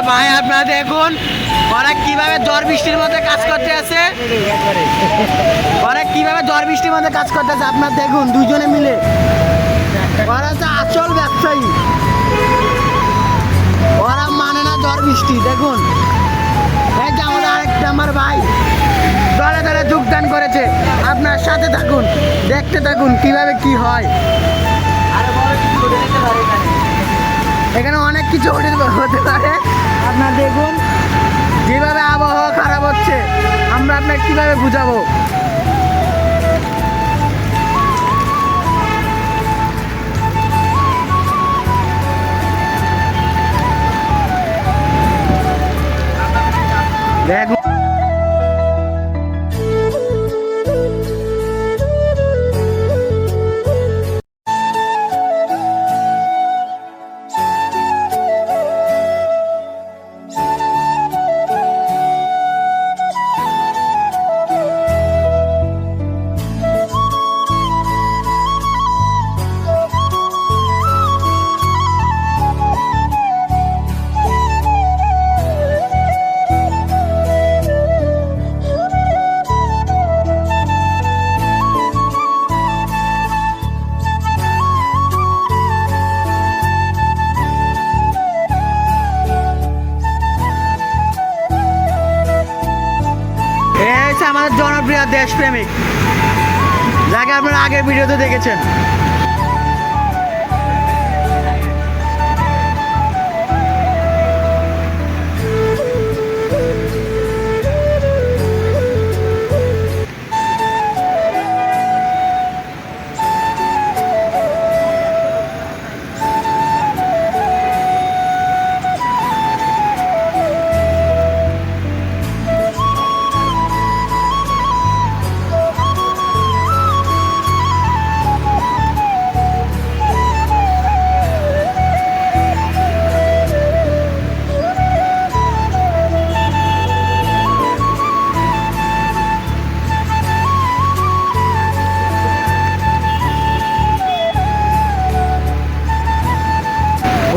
ভাই আপনারা দেখুন ওরা কিভাবে ঝড় বৃষ্টির মধ্যে কাজ করতে আছে, ওরা কিভাবে ঝড় বৃষ্টির মধ্যে কাজ করতে আছে আপনারা দেখুন, দুইজনে মিলে। ওরা হচ্ছে আসল ব্যবসায়ী, ওরা মানে না ঝড় বৃষ্টি। দেখুন এই যে আমাদের আরেকটা আমার ভাই দলে দলে যোগদান করেছে। আপনার সাথে থাকুন, দেখতে থাকুন কিভাবে কি হয়। এখানে অনেক কিছু হতে পারে। আপনার দেখুন যেভাবে আবহাওয়া খারাপ হচ্ছে, আমরা আপনাকে কিভাবে বুঝাবো। দেখুন আমাদের জনপ্রিয় দেশপ্রেমিক, যাকে আপনারা আগের ভিডিওতে দেখেছেন।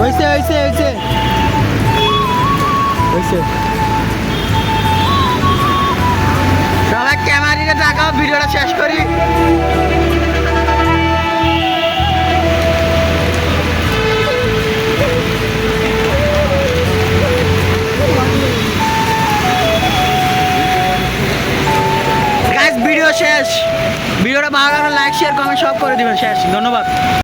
হয়েছে হয়েছে হয়েছে হয়েছে। সবাই ক্যামেরাটা টাকাও, ভিডিওটা শেষ করি। ভিডিও শেষ। ভিডিওটা ভালো লাগলে লাইক শেয়ার কমেন্ট সব করে দিবেন। শেষ, ধন্যবাদ।